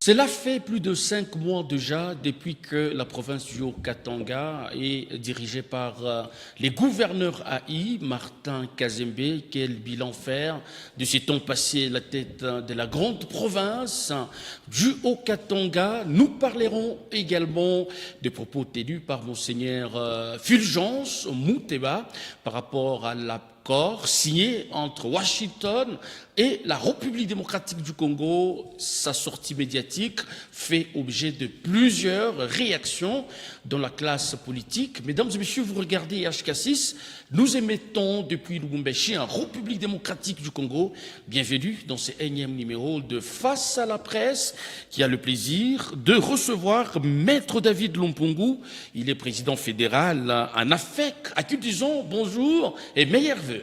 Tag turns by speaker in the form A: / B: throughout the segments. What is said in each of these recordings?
A: Cela fait plus de 5 mois déjà depuis que la province du Haut-Katanga est dirigée par les gouverneurs AI, Martin Kazembe. Quel bilan faire de ces temps passés à la tête de la grande province du Haut-Katanga? Nous parlerons également des propos tenus par Monseigneur Fulgence Mouteba par rapport à l'accord signé entre Washington et la République démocratique du Congo. Sa sortie médiatique fait objet de plusieurs réactions dans la classe politique. Mesdames et messieurs, vous regardez HK6, nous émettons depuis Lubumbashi en République démocratique du Congo. Bienvenue dans ce énième numéro de Face à la presse qui a le plaisir de recevoir Maître David Lompungu. Il est président fédéral en AFEC. Accusons, bonjour et meilleurs vœux.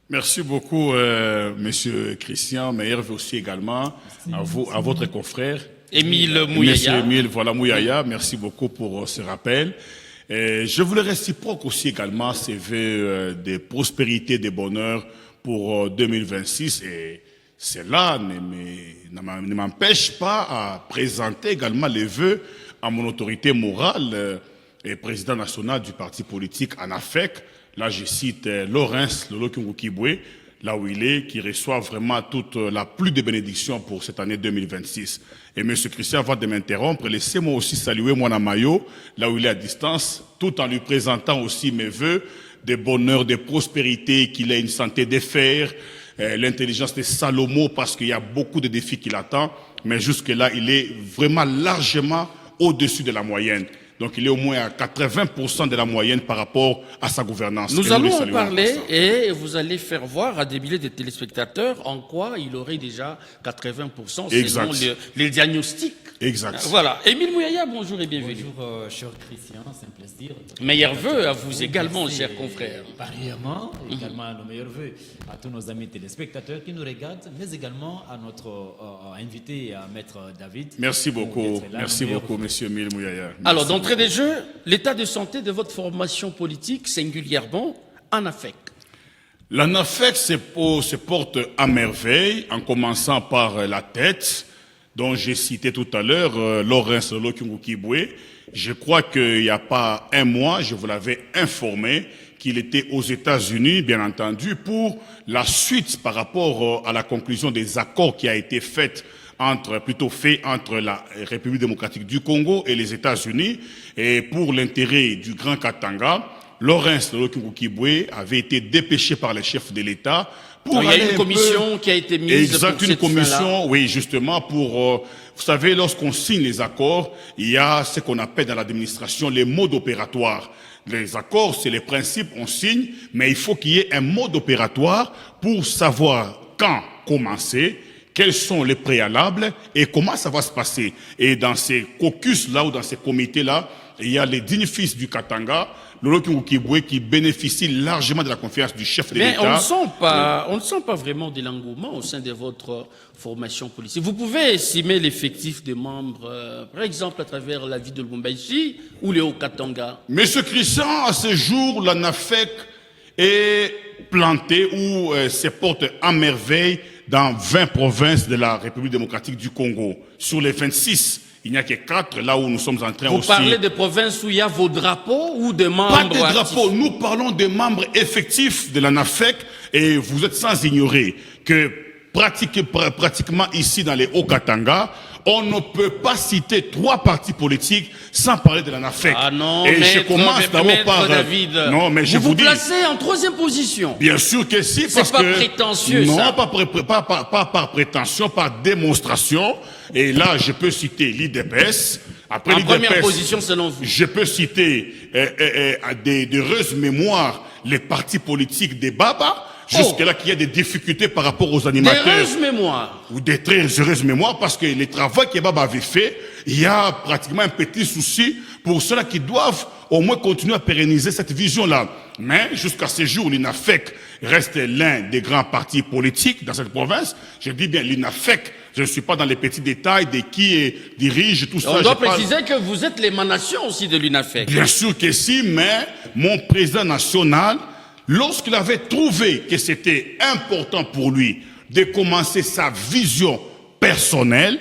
B: Merci beaucoup, Monsieur Christian. Meilleurs vœux aussi également à vous, à votre confrère.
A: Émile Mouyaya.
B: Monsieur Émile, voilà Mouyaya. Merci beaucoup pour ce rappel. Je voulais réciproque aussi également ces vœux de prospérité, de bonheur pour 2026. Et cela ne m'empêche pas à présenter également les vœux à mon autorité morale et président national du parti politique ANAFEC. Là, je cite Lawrence Lolo Kibwe, là où il est, qui reçoit vraiment toute la pluie de bénédictions pour cette année 2026. Et M. Christian, avant de m'interrompre, laissez-moi aussi saluer Mwana Mayo, là où il est à distance, tout en lui présentant aussi mes vœux de bonheur, de prospérité, qu'il ait une santé de fer, l'intelligence de Salomon, parce qu'il y a beaucoup de défis qui l'attendent. Mais jusque-là, il est vraiment largement au-dessus de la moyenne. Donc, il est au moins à 80% de la moyenne par rapport à sa gouvernance.
A: Nous allons en parler et vous allez faire voir à des milliers de téléspectateurs en quoi il aurait déjà 80% selon les diagnostics.
B: Exact.
A: Voilà. Émile Mouyaya, bonjour et bienvenue.
C: Bonjour, cher Christian, c'est un plaisir.
A: Meilleurs vœux à vous également, chers confrères.
C: Pareillement, également nos meilleurs vœux à tous nos amis téléspectateurs qui nous regardent, mais également à notre invité, à Maître David.
B: Merci beaucoup, Monsieur Émile Mouyaya.
A: Alors, d'entrée des jeux, l'état de santé de votre formation politique, singulièrement ANAFEC.
B: L'ANAFEC se porte à merveille, en commençant par la tête, dont j'ai cité tout à l'heure, Lawrence Lolo Kibwe. Je crois qu'il n'y a pas un mois, je vous l'avais informé, qu'il était aux États-Unis, bien entendu, pour la suite par rapport à la conclusion des accords qui a été fait entre la République démocratique du Congo et les États-Unis. Et pour l'intérêt du Grand Katanga, Lawrence Lolo Kibwe avait été dépêché par les chefs de l'État.
A: Il y a une commission qui a été mise.
B: Exact, une commission, oui, justement, pour... vous savez, lorsqu'on signe les accords, il y a ce qu'on appelle dans l'administration les modes opératoires. Les accords, c'est les principes, on signe, mais il faut qu'il y ait un mode opératoire pour savoir quand commencer, quels sont les préalables et comment ça va se passer. Et dans ces caucus-là ou dans ces comités-là, il y a les dignes fils du Katanga, Lolo Kibwe, qui bénéficie largement de la confiance du chef de l'État.
A: Mais on ne sent pas vraiment de l'engouement au sein de votre formation politique. Vous pouvez estimer l'effectif des membres, par exemple, à travers la ville de Lubumbashi ou le Haut-Katanga.
B: Monsieur Christian, à ce jour, l'ANAFEC est plantée ou se porte à merveille dans 20 provinces de la République démocratique du Congo. Sur les 26, il n'y a que 4 là où nous sommes en train aussi...
A: Vous parlez de provinces où il y a vos drapeaux ou de membres...
B: Pas de drapeaux, nous parlons des membres effectifs de l'ANAFEC et vous êtes sans ignorer que pratiquement ici dans les Hauts-Katanga, on ne peut pas citer 3 partis politiques sans parler de l'ANAFEC.
A: Ah non,
B: et
A: maître,
B: je commence d'abord par...
A: David,
B: non, mais je
A: vous
B: vous dis...
A: placez en 3e position.
B: Bien sûr que si, parce
A: pas
B: que...
A: prétentieux,
B: non,
A: ça.
B: pas par prétention, par démonstration. Et là, je peux citer l'IDPS. Après
A: en première position, selon vous.
B: Je peux citer d'heureuses mémoires les partis politiques des Baba. Jusque-là, qu'il y a des difficultés par rapport aux animateurs.
A: D'heureuses mémoires.
B: Ou des très heureuses mémoires, parce que les travaux que Baba avait fait, il y a pratiquement un petit souci pour ceux-là qui doivent au moins continuer à pérenniser cette vision-là. Mais jusqu'à ce jour, l'INAFEC reste l'un des grands partis politiques dans cette province. Je dis bien l'INAFEC. Je ne suis pas dans les petits détails de qui dirige tout ça.
A: On doit préciser que vous êtes l'émanation aussi de l'INAFEC.
B: Bien sûr que si, mais mon président national, lorsqu'il avait trouvé que c'était important pour lui de commencer sa vision personnelle,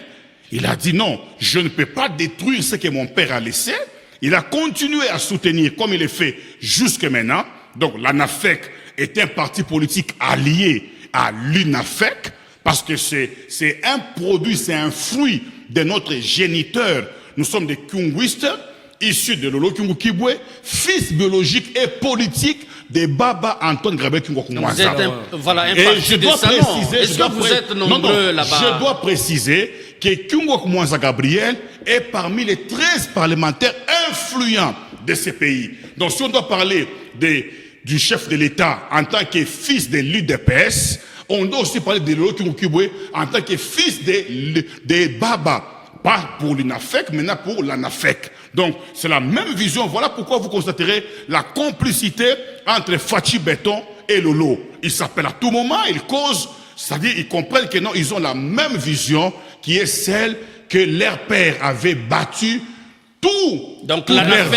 B: Il a dit non, je ne peux pas détruire ce que mon père a laissé. Il a continué à soutenir comme il est fait jusque maintenant. Donc l'ANAFEC est un parti politique allié à l'UNAFEC parce que c'est un produit, c'est un fruit de notre géniteur. Nous sommes des Kunguistes, issus de Lolo Kungu Kibwe, fils biologique et politique de Baba Antoine Grabé Kungu
A: Vous êtes voilà, un
B: et
A: parti
B: je
A: de
B: dois
A: salon.
B: préciser,
A: Est-ce que vous êtes nombreux là-bas?
B: Je dois préciser que Kungu Mwanza Gabriel est parmi les 13 parlementaires influents de ces pays. Donc si on doit parler du chef de l'État en tant que fils de l'UDPS, on doit aussi parler de Lolo Kungu Kibwe en tant que fils de Baba. Pas pour l'UNAFEC, mais pour l'ANAFEC. Donc, c'est la même vision. Voilà pourquoi vous constaterez la complicité entre Fachi Béton et Lolo. Ils s'appellent à tout moment, ils causent, c'est-à-dire ils comprennent que non, ils ont la même vision qui est celle que leur père avait battu toute leur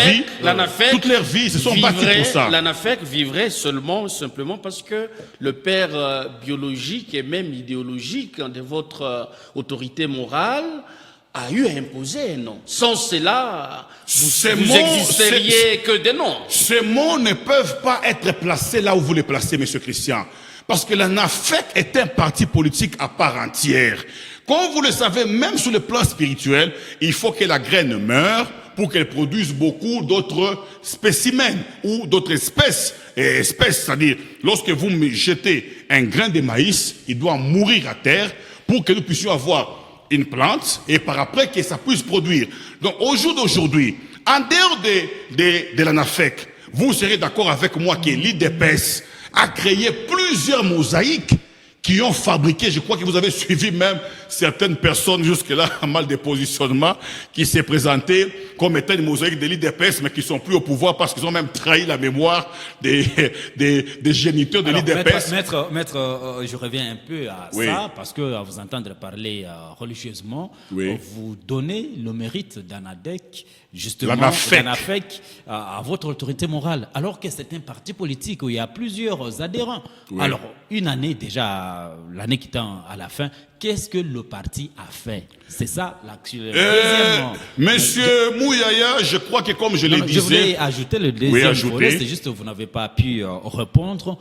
B: vie, ils se sont battus pour ça.
A: L'ANAFEC vivrait simplement parce que le père biologique et même idéologique de votre autorité morale a eu à imposer un nom. Sans cela, vous existeriez que des noms.
B: Ces mots ne peuvent pas être placés là où vous les placez, M. Christian. Parce que l'ANAFEC est un parti politique à part entière. Comme vous le savez, même sur le plan spirituel, il faut que la graine meure pour qu'elle produise beaucoup d'autres spécimens ou d'autres espèces. C'est-à-dire, lorsque vous me jetez un grain de maïs, il doit mourir à terre pour que nous puissions avoir une plante et par après que ça puisse produire. Donc au jour d'aujourd'hui, en dehors de l'ANAFEC, vous serez d'accord avec moi que l'IDPS a créé plusieurs mosaïques qui ont fabriqué, je crois que vous avez suivi même certaines personnes jusque-là en mal de positionnement qui s'est présentées comme étant une mosaïque de l'IDPS mais qui sont plus au pouvoir parce qu'ils ont même trahi la mémoire des géniteurs de l'IDPS.
C: Maître, je reviens un peu à ça parce que à vous entendre parler religieusement, vous donnez le mérite d'ANADEC, justement, l'ANAFEC à votre autorité morale, alors que c'est un parti politique où il y a plusieurs adhérents. Oui. Alors, une année déjà, l'année qui tend à la fin, qu'est-ce que le parti a fait? C'est ça l'action.
B: Monsieur Mouyaya, je crois que comme je l'ai dit...
C: Je voulais ajouter le deuxième volet, c'est juste que vous n'avez pas pu répondre.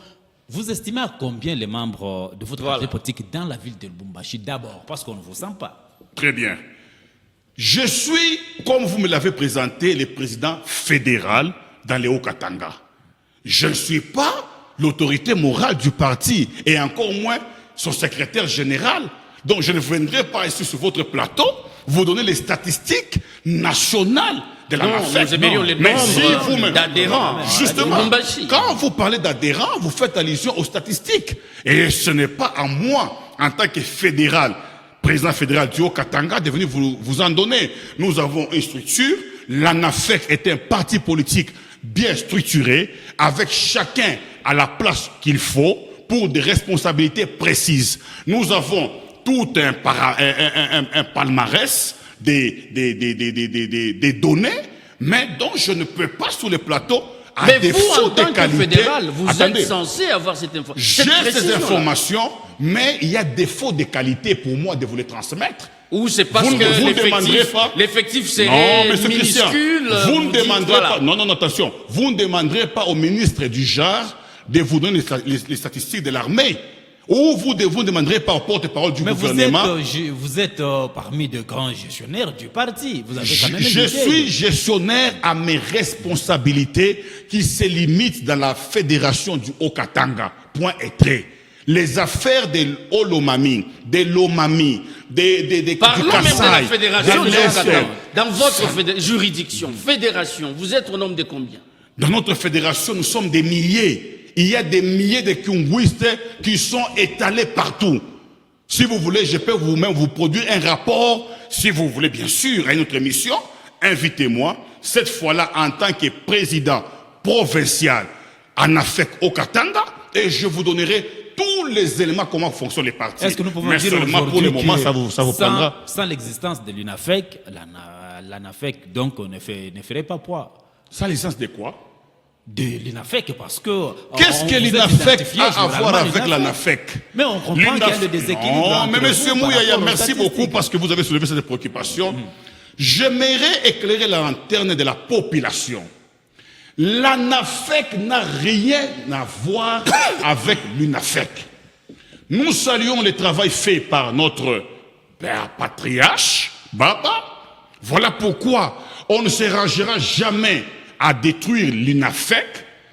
C: Vous estimez à combien les membres de votre parti politique dans la ville de Lubumbashi d'abord, parce qu'on ne vous sent pas?
B: Très bien. Je suis, comme vous me l'avez présenté, le président fédéral dans les Hauts-Katanga. Je ne suis pas l'autorité morale du parti et encore moins son secrétaire général. Donc je ne viendrai pas ici sur votre plateau vous donner les statistiques nationales de la NAFEC.
A: Mais si vous d'adhérents.
B: Justement, quand vous parlez d'adhérents, vous faites allusion aux statistiques. Et ce n'est pas à moi, en tant que fédéral, président fédéral du Haut-Katanga, de venir vous en donner. Nous avons une structure. L'ANAFEC est un parti politique bien structuré, avec chacun à la place qu'il faut pour des responsabilités précises. Nous avons tout un palmarès des données, mais dont je ne peux pas sur le plateau.
A: Mais vous, en tant que fédéral, vous êtes censé avoir cette information.
B: J'ai ces informations, mais il y a défaut de qualité pour moi de vous les transmettre.
A: Ou c'est parce que l'effectif serait minuscule.
B: Vous ne demanderez pas. Non, attention. Vous ne demanderez pas au ministre du genre de vous donner les statistiques de l'armée. Ou vous ne demanderez pas au porte-parole du gouvernement.
C: Vous êtes parmi de grands gestionnaires du parti. Vous avez quand même
B: je suis gestionnaire à mes responsabilités qui se limitent dans la fédération du Haut-Katanga. Point et trait. Les affaires de Olomami, de Lomami,
A: parlons même de la fédération du Haut-Katanga. Dans votre juridiction, fédération, vous êtes au nombre de combien?
B: Dans notre fédération, nous sommes des milliers. Il y a des milliers de Kunguistes qui sont étalés partout. Si vous voulez, je peux vous-même vous produire un rapport, si vous voulez bien sûr, à une autre émission. Invitez-moi, cette fois-là en tant que président provincial ANAFEC au Katanga, et je vous donnerai tous les éléments comment fonctionnent les partis.
C: Est-ce que nous pouvons dire
B: seulement pour le moment, ça vous prendra.
C: Sans l'existence de l'UNAFEC, l'ANAFEC donc ne ferait pas poids.
B: Sans l'existence de quoi?
C: de l'INAFEC parce que...
B: Qu'est-ce que l'INAFEC a à voir avec l'ANAFEC?
C: Mais on comprend qu'il y a le déséquilibre.
B: Non, mais M. Mouyaya, merci beaucoup parce que vous avez soulevé cette préoccupation. J'aimerais éclairer la lanterne de la population. L'ANAFEC n'a rien à voir avec l'UNAFEC. Nous saluons le travail fait par notre père patriarche, Baba. Voilà pourquoi on ne se rangera jamais à détruire l'UNAFEC,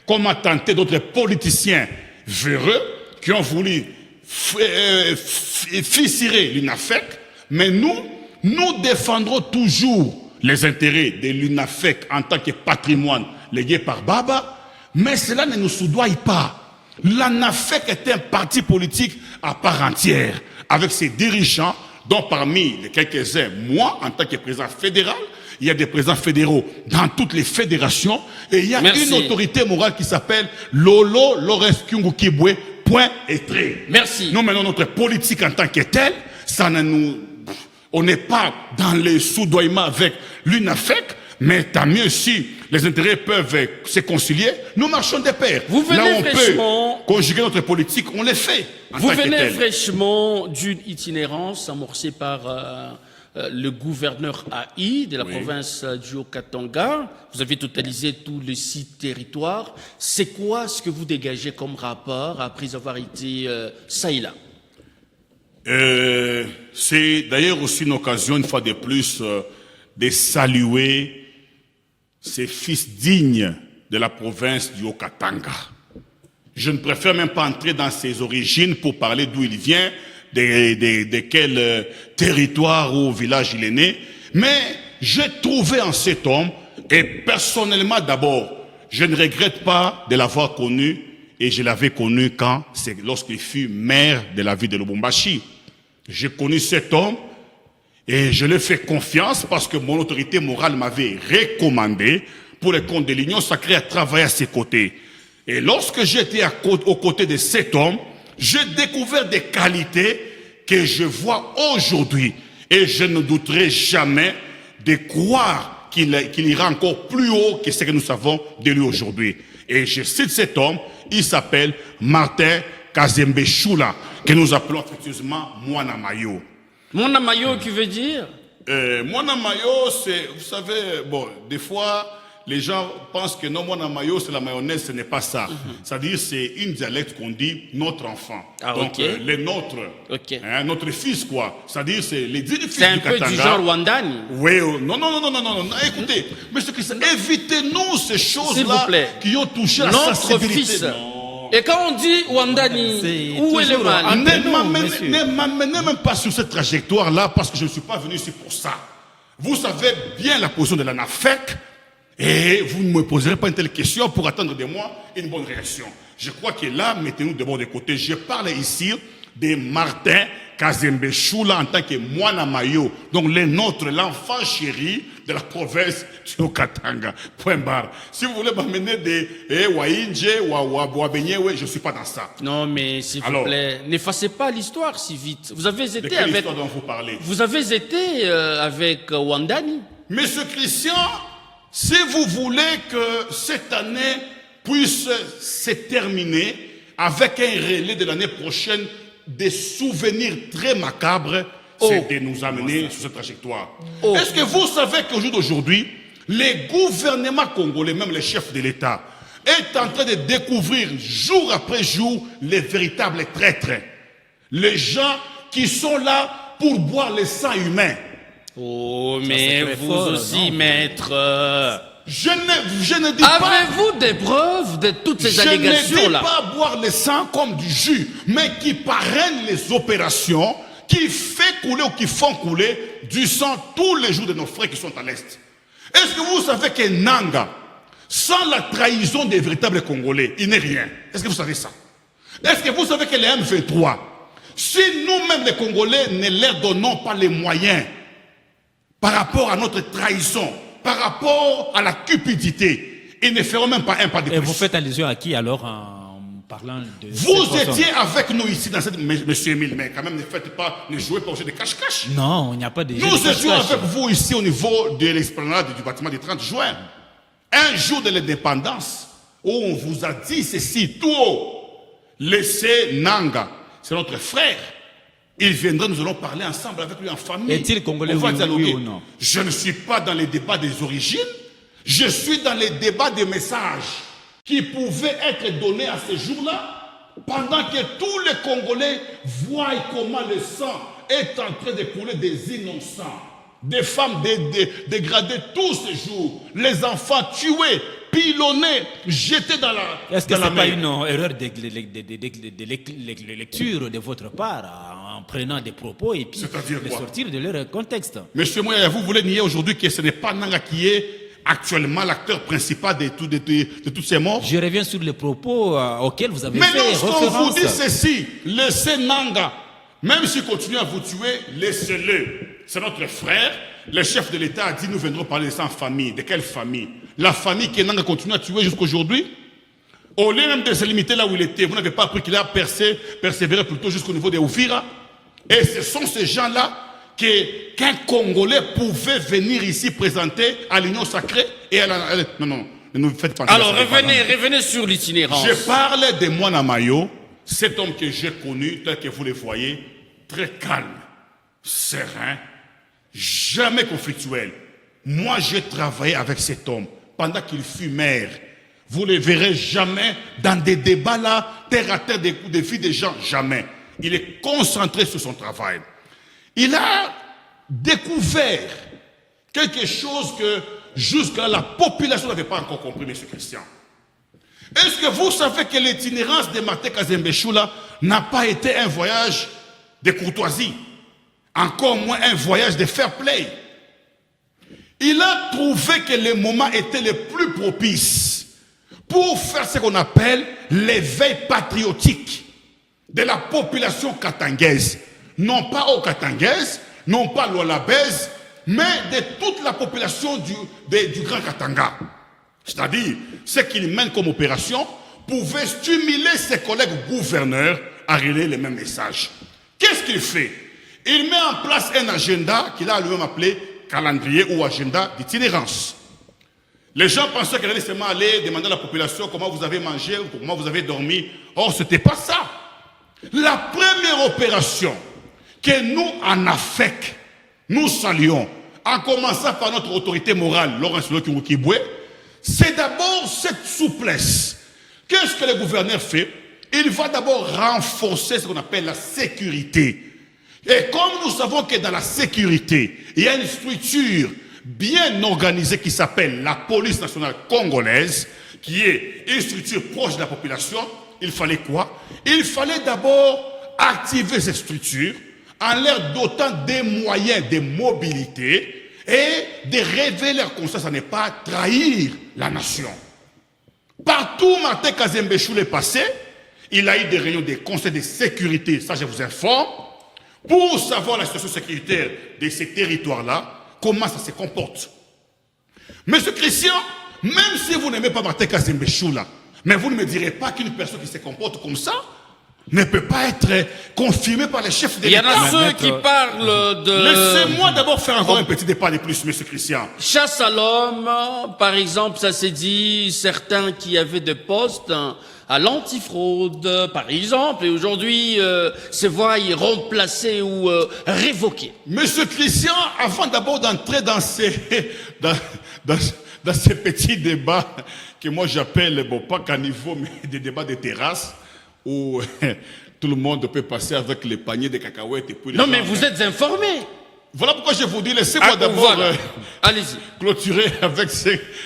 B: comme a tenté d'autres politiciens véreux qui ont voulu fissurer l'UNAFEC. Mais nous défendrons toujours les intérêts de l'UNAFEC en tant que patrimoine légué par Baba. Mais cela ne nous soudoie pas. L'ANAFEC est un parti politique à part entière, avec ses dirigeants, dont parmi les quelques-uns, moi, en tant que président fédéral, il y a des présidents fédéraux dans toutes les fédérations, et il y a une autorité morale qui s'appelle Lolo Lawrence Kyungu Kibwe, point et trait.
A: Merci.
B: Nous menons notre politique en tant que telle, on n'est pas dans les soudoiements avec l'UNAFEC, mais tant mieux si les intérêts peuvent se concilier, nous marchons de pair.
A: Vous venez
B: là, on
A: fraîchement...
B: peut conjuguer notre politique, on le fait.
A: Vous venez fraîchement d'une itinérance amorcée par le gouverneur AI de la province du Haut-Katanga. Vous avez totalisé tous les 6 territoires. C'est quoi ce que vous dégagez comme rapport après avoir été ça et là?
B: C'est d'ailleurs aussi une occasion, une fois de plus, de saluer ces fils dignes de la province du Haut-Katanga. Je ne préfère même pas entrer dans ses origines pour parler d'où il vient, de quel territoire ou village il est né. Mais j'ai trouvé en cet homme, et personnellement d'abord, je ne regrette pas de l'avoir connu, et je l'avais connu lorsqu'il fut maire de la ville de Lubumbashi. J'ai connu cet homme, et je lui ai fait confiance parce que mon autorité morale m'avait recommandé pour le compte de l'Union sacrée à travailler à ses côtés. Et lorsque j'étais aux côtés de cet homme, j'ai découvert des qualités que je vois aujourd'hui. Et je ne douterai jamais de croire qu'il ira encore plus haut que ce que nous savons de lui aujourd'hui. Et je cite cet homme, il s'appelle Martin Kazembe Choula, que nous appelons affectueusement Mwana Mayo.
A: Mwana Mayo qui veut dire
B: Mwana Mayo, c'est, vous savez, bon, des fois, les gens pensent que non, Mwana Mayo, c'est la mayonnaise, ce n'est pas ça. C'est-à-dire, c'est une dialecte qu'on dit notre enfant. Ah, donc, les nôtres, notre fils, quoi. C'est-à-dire, c'est les 10 fils du Katanga.
A: C'est un peu du genre Wandani.
B: Oui, non, écoutez, M. Christian, évitez-nous ces choses-là qui ont touché la sensibilité.
A: Fils. Et quand on dit Wandani, où est le mal?
B: Ne m'amenez même pas sur cette trajectoire-là parce que je ne suis pas venu ici pour ça. Vous savez bien la position de l'ANAFEC et vous ne me poserez pas une telle question pour attendre de moi une bonne réaction. Je crois que là, mettez-nous de bon de côté. Je parle ici de Martin Kazembe Choula en tant que Mwana Mayo, donc les nôtres, l'enfant chéri de la province du Haut-Katanga. Point barre. Si vous voulez m'amener des Wainje, Wabenye, je ne suis pas dans ça.
A: Non, mais s'il vous plaît, n'effacez pas l'histoire si vite. Vous avez été
B: de quelle histoire dont vous parlez?
A: Vous avez été avec Wandani.
B: Monsieur Christian, si vous voulez que cette année puisse se terminer avec un relais de l'année prochaine, des souvenirs très macabres, c'est de nous amener sur cette trajectoire. Est-ce que vous savez qu'au jour d'aujourd'hui, les gouvernements congolais, même les chefs de l'État, est en train de découvrir jour après jour les véritables traîtres, les gens qui sont là pour boire le sang humain.
A: Oh, mais vous aussi, maître.
B: Je ne dis pas...
A: Avez-vous des preuves de toutes ces allégations-là?
B: Je ne dis pas boire le sang comme du jus, mais qui parrainent les opérations, qui fait couler ou qui font couler du sang tous les jours de nos frères qui sont à l'Est. Est-ce que vous savez que Nanga, sans la trahison des véritables Congolais, il n'est rien? Est-ce que vous savez ça? Est-ce que vous savez que les M23, si nous-mêmes les Congolais ne leur donnons pas les moyens par rapport à notre trahison, par rapport à la cupidité, ils ne feront même pas un pas de plus.
C: Et vous faites allusion à qui alors en parlant de...
B: Vous étiez avec nous ici dans cette... Monsieur Emile, mais quand même ne jouez pas au jeu de cache-cache.
C: Non, il n'y a pas de jeu de
B: cache-cache. Nous étions avec vous ici au niveau de l'esplanade du bâtiment du 30 juin. Un jour de l'indépendance, où on vous a dit ceci tout haut. Laissez Nanga, c'est notre frère. Il viendra, nous allons parler ensemble avec lui en famille.
C: Est-il congolais ou non?
B: Je ne suis pas dans les débats des origines. Je suis dans les débats des messages qui pouvaient être donnés à ces jours-là, pendant que tous les Congolais voient comment le sang est en train de couler des innocents, des femmes dégradées tous ces jours, les enfants tués, pilonnés, jetés dans la mer.
C: Est-ce que ce n'est pas une erreur de lecture de votre part en prenant des propos et puis de sortir de leur contexte?
B: Monsieur Moya, vous voulez nier aujourd'hui que ce n'est pas Nanga qui est actuellement l'acteur principal de toutes ces morts?
C: Je reviens sur les propos auxquels vous avez fait référence.
B: Mais lorsqu'on vous dit ceci, laissez Nanga, même s'il continue à vous tuer, laissez-le. C'est notre frère. Le chef de l'État a dit nous viendrons parler de ça en famille. De quelle famille? La famille que Nanga continue à tuer jusqu'à aujourd'hui. Au lieu même de se limiter là où il était, vous n'avez pas appris qu'il a persévéré plutôt jusqu'au niveau des Oufira. Et ce sont ces gens-là qu'un Congolais pouvait venir ici présenter à l'Union sacrée et à la... Non, ne nous faites pas...
A: Alors, revenez sur l'itinérance.
B: Je parle de Mwana Mayo, cet homme que j'ai connu, tel que vous le voyez, très calme, serein, jamais conflictuel. Moi, j'ai travaillé avec cet homme pendant qu'il fut maire. Vous ne le verrez jamais dans des débats là, terre à terre, des vies des gens, jamais. Il est concentré sur son travail. Il a découvert quelque chose que jusqu'à la population n'avait pas encore compris, M. Christian. Est-ce que vous savez que l'itinérance de Martin Kazembe Choula n'a pas été un voyage de courtoisie, encore moins un voyage de fair play? Il a trouvé que le moment était le plus propice pour faire ce qu'on appelle l'éveil patriotique de la population katangaise. Non pas aux Katangaises, non pas aux Labaises, mais de toute la population du Grand Katanga. C'est-à-dire, ce qu'il mène comme opération pouvait stimuler ses collègues gouverneurs à relayer les mêmes messages. Qu'est-ce qu'il fait? Il met en place un agenda qu'il a lui-même appelé calendrier ou agenda d'itinérance. Les gens pensaient qu'il allait seulement aller demander à la population comment vous avez mangé ou comment vous avez dormi. Or, ce n'était pas ça. La première opération que nous, en AFEC, nous saluons, en commençant par notre autorité morale, Laurence Lokimukibwe, c'est d'abord cette souplesse. Qu'est-ce que le gouverneur fait? Il va d'abord renforcer ce qu'on appelle la sécurité. Et comme nous savons que dans la sécurité, il y a une structure bien organisée qui s'appelle la police nationale congolaise, qui est une structure proche de la population, il fallait quoi? Il fallait d'abord activer cette structure en leur dotant des moyens de mobilité et de révéler leur conscience à ne pas trahir la nation. Partout où Martin Kazembe Choula est passé, il a eu des réunions des conseils de sécurité, ça je vous informe, pour savoir la situation sécuritaire de ces territoires-là, comment ça se comporte. Monsieur Christian, même si vous n'aimez pas Martin Kazembe Choula, mais vous ne me direz pas qu'une personne qui se comporte comme ça ne peut pas être confirmée par les chefs de l'État.
A: Il y en a ceux qui parlent de...
B: Laissez-moi d'abord faire encore un petit débat de plus, monsieur Christian.
A: Chasse à l'homme, par exemple, ça s'est dit, certains qui avaient des postes à l'antifraude, par exemple, et aujourd'hui se voient remplacés ou révoqués.
B: Monsieur Christian, avant d'abord d'entrer dans ces petits débats que moi j'appelle, bon, pas qu'à niveau, mais des débats de terrasse, où tout le monde peut passer avec les paniers de cacahuètes et puis les
A: non, mais vous êtes informés.
B: Voilà pourquoi je vous dis, laissez-moi d'abord
A: allez-y,
B: clôturer avec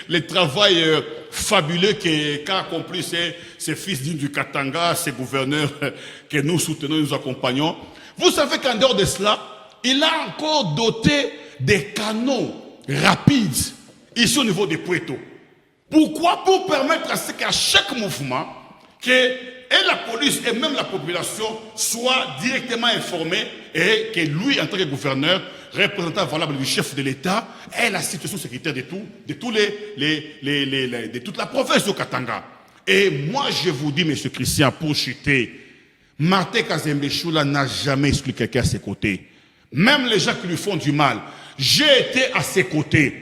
B: le travail fabuleux qu'a accompli ces fils dignes du Katanga, ces gouverneurs que nous soutenons, nous accompagnons. Vous savez qu'en dehors de cela, il a encore doté des canaux rapides ici au niveau des Puerto. Pourquoi? Pour permettre à ce qu'à chaque mouvement, et la police et même la population soient directement informés et que lui, en tant que gouverneur, représentant valable du chef de l'État, ait la situation sécuritaire de toute la province du Katanga. Et moi, je vous dis, monsieur Christian, pour chuter, Martin Kazembe Choula n'a jamais exclu quelqu'un à ses côtés. Même les gens qui lui font du mal. J'ai été à ses côtés,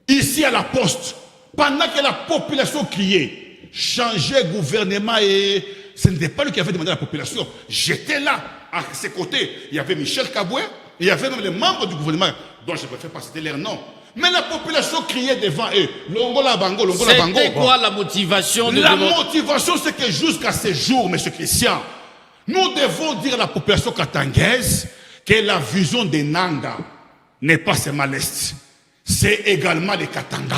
B: ici à la poste, pendant que la population criait. changer gouvernement et ce n'était pas lui qui avait demandé à la population. J'étais là, à ses côtés. Il y avait Michel Kaboué, il y avait même les membres du gouvernement, dont je ne préfère pas citer leur nom. Mais la population criait devant eux, Longola Bango, Longola Bango.
A: C'était quoi la motivation de
B: La motivation, c'est que jusqu'à ce jour, M. Christian, nous devons dire à la population katangaise que la vision des Nanga n'est pas seulement l'Est, c'est également les Katanga.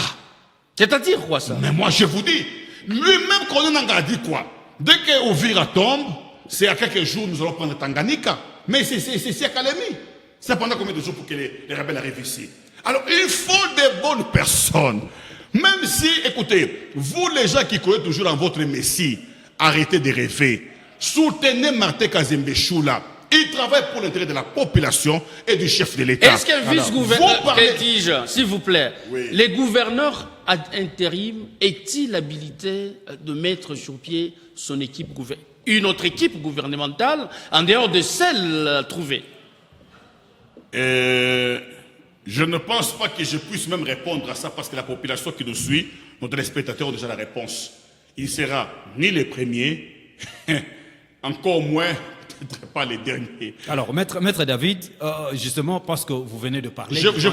A: C'est-à-dire quoi ça?
B: Mais moi je vous dis, lui-même Colonel Nanga a dit quoi? Dès que Ouvira tombe, c'est à quelques jours nous allons prendre Tanganyika. Mais c'est à Kalemi. C'est pendant combien de jours pour que les rebelles arrivent ici? Alors il faut des bonnes personnes. Même si, écoutez, vous les gens qui croyez toujours en votre Messie, arrêtez de rêver. Soutenez Martin Kazembe Choula. Il travaille pour l'intérêt de la population et du chef de l'État.
A: Est-ce qu'un vice-gouverneur, s'il vous plaît, oui. Les gouverneurs intérim est-il habilité de mettre sur pied son équipe une autre équipe gouvernementale en dehors de celle trouvée?
B: Je ne pense pas que je puisse même répondre à ça parce que la population qui nous suit, nos téléspectateurs ont déjà la réponse. Il ne sera ni les premiers, encore moins pas les derniers.
C: Alors, Maître David, justement, parce que vous venez de parler...
B: Je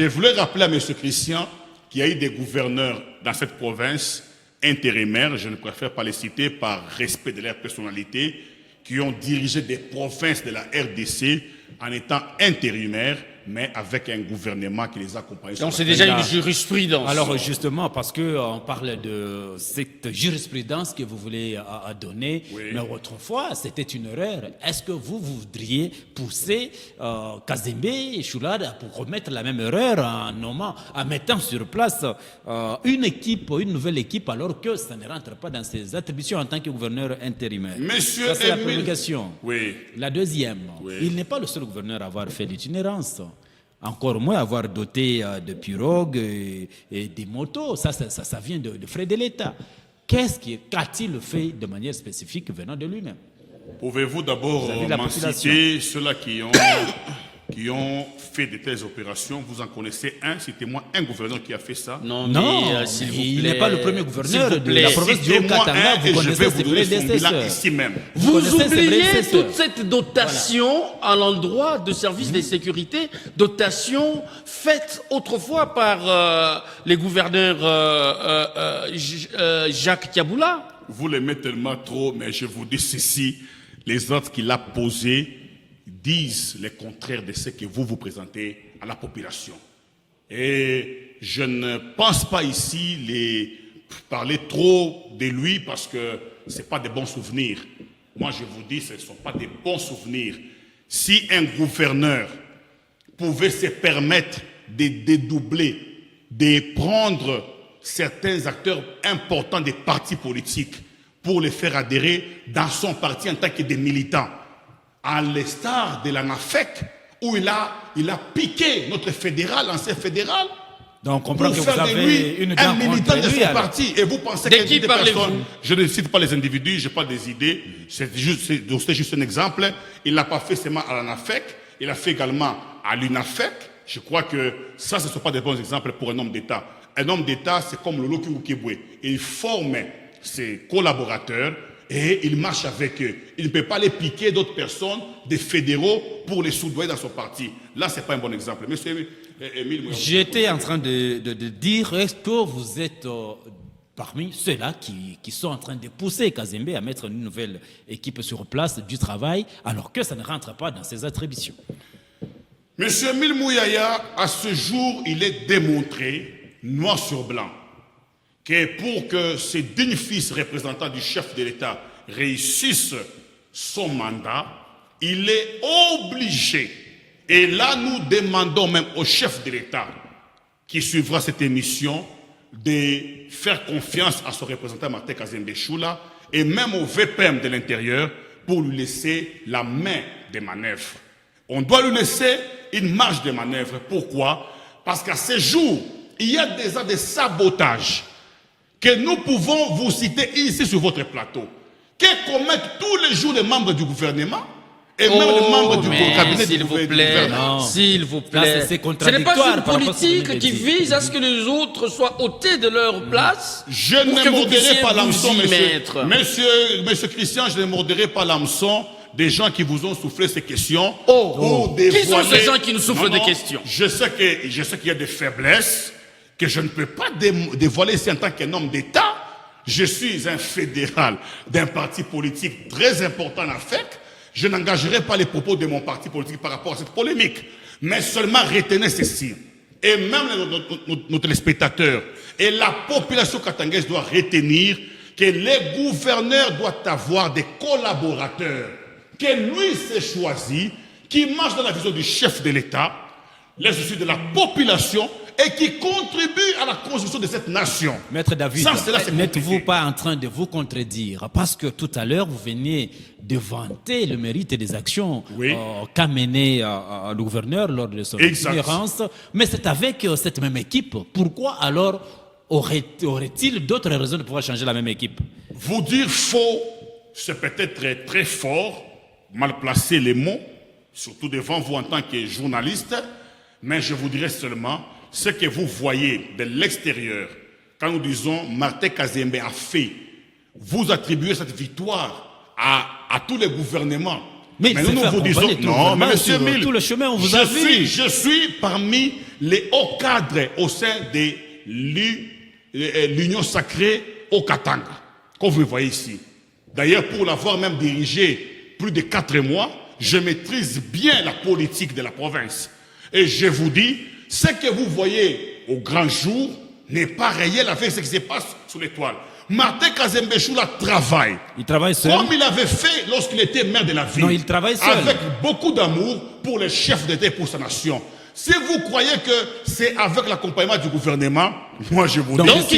B: voulais rappeler à M. Christian qu'il y a eu des gouverneurs dans cette province intérimaires, je ne préfère pas les citer par respect de leur personnalité, qui ont dirigé des provinces de la RDC en étant intérimaires, mais avec un gouvernement qui les accompagne.
A: Donc c'est déjà une jurisprudence.
C: Alors justement, parce qu'on parle de cette jurisprudence que vous voulez donner, oui. Mais autrefois, c'était une erreur. Est-ce que vous voudriez pousser Kazembe et Choula pour commettre la même erreur en mettant sur place une nouvelle équipe, alors que ça ne rentre pas dans ses attributions en tant que gouverneur intérimaire?
B: Monsieur
C: ça, c'est la première question.
B: Oui.
C: La deuxième, oui. Il n'est pas le seul gouverneur à avoir fait l'itinérance. Encore moins avoir doté de pirogues et des motos. Ça vient de frais de l'État. Qu'a-t-il fait de manière spécifique venant de lui-même?
B: Pouvez-vous d'abord m'en citer ceux-là qui ont fait de telles opérations? Vous en connaissez un? Citez-moi un gouverneur qui a fait ça.
C: Non, il n'est pas le premier gouverneur de la province du Haut-Katanga.
B: Vous connaissez ses prédécesseurs ici même.
A: Vous oubliez toute cette dotation à l'endroit de services de sécurité, dotation faite autrefois par les gouverneurs Jacques Kiaboula.
B: Vous l'aimez tellement trop, mais je vous dis ceci, les autres qu'il a posés disent le contraire de ce que vous présentez à la population. Et je ne pense pas ici parler trop de lui parce que ce n'est pas des bons souvenirs. Moi, je vous dis, ce ne sont pas des bons souvenirs. Si un gouverneur pouvait se permettre de dédoubler, de prendre certains acteurs importants des partis politiques pour les faire adhérer dans son parti en tant que des militants, à l'instar de la NAFEC, où il a piqué notre fédéral, l'ancien fédéral,
C: donc on comprend que vous avez une
B: un militant de son parti. Et vous pensez
A: que des personnes,
B: je ne cite pas les individus, je n'ai pas des idées, c'est juste un exemple. Il n'a pas fait seulement à la NAFEC, il a fait également à l'UNAFEC. Je crois que ça, ce ne sont pas des bons exemples pour un homme d'État. Un homme d'État, c'est comme Lolo Kiboué. Il forme ses collaborateurs et il marche avec eux. Il ne peut pas les piquer d'autres personnes, des fédéraux, pour les soudoyer dans son parti. Là, ce n'est pas un bon exemple. Monsieur Émile,
C: j'étais en train de dire, est-ce que vous êtes parmi ceux-là qui sont en train de pousser Kazembe à mettre une nouvelle équipe sur place du travail, alors que ça ne rentre pas dans ses attributions?
B: Monsieur Émile Mouyaya, à ce jour, il est démontré, noir sur blanc, que pour que ce digne fils représentant du chef de l'État réussisse son mandat, il est obligé, et là nous demandons même au chef de l'État qui suivra cette émission de faire confiance à son représentant Martin Kazembe Choula et même au VPM de l'intérieur pour lui laisser la main des manœuvres. On doit lui laisser une marge de manœuvre. Pourquoi? Parce qu'à ce jour, il y a déjà des sabotages que nous pouvons vous citer ici sur votre plateau, que commettent tous les jours les membres du gouvernement Et même les membres du cabinet
A: s'il vous plaît, s'il vous plaît.
C: C'est
A: Ce n'est pas une politique qui vise à ce que les autres soient ôtés de leur place.
B: Je ne mordirai pas l'hameçon, monsieur Christian, je ne mordirai pas l'hameçon des gens qui vous ont soufflé ces questions.
A: Qui sont ces gens qui nous soufflent des questions?
B: Je sais qu'il y a des faiblesses que je ne peux pas dévoiler ici en tant qu'un homme d'État. Je suis un fédéral d'un parti politique très important en Afrique. Je n'engagerai pas les propos de mon parti politique par rapport à cette polémique. Mais seulement retenez ceci. Et même nos téléspectateurs et la population katangaise doit retenir que les gouverneurs doivent avoir des collaborateurs que lui s'est choisi, qui marchent dans la vision du chef de l'État, les soucis de la population et qui contribuent à la construction de cette nation.
C: Maître David, n'êtes-vous pas en train de vous contredire? Parce que tout à l'heure, vous veniez de vanter le mérite des actions qu'a mené le gouverneur lors de son itinérance. Mais c'est avec cette même équipe. Pourquoi alors aurait-il d'autres raisons de pouvoir changer la même équipe?
B: Vous dire faux, c'est peut-être très fort, mal placer les mots, surtout devant vous en tant que journaliste, mais je vous dirais seulement ce que vous voyez de l'extérieur, quand nous disons Martin Kazembe a fait, vous attribuez cette victoire à tous les gouvernements.
C: Mais nous vous disons,
B: non, mais monsieur Mille,
C: tout le chemin, on vous a vu.
B: Je suis parmi les hauts cadres au sein de l'Union sacrée au Katanga, comme vous le voyez ici. D'ailleurs, pour l'avoir même dirigé plus de 4 mois, je maîtrise bien la politique de la province. Et je vous dis, ce que vous voyez au grand jour n'est pas réel avec ce qui se passe sous l'étoile. Martin Kazembe Choula travaille. Il travaille seul. Comme il avait fait lorsqu'il était maire de la ville.
C: Non, il travaille seul.
B: Avec beaucoup d'amour pour les chefs d'État et pour sa nation. Si vous croyez que c'est avec l'accompagnement du gouvernement, moi je vous dis...
A: Donc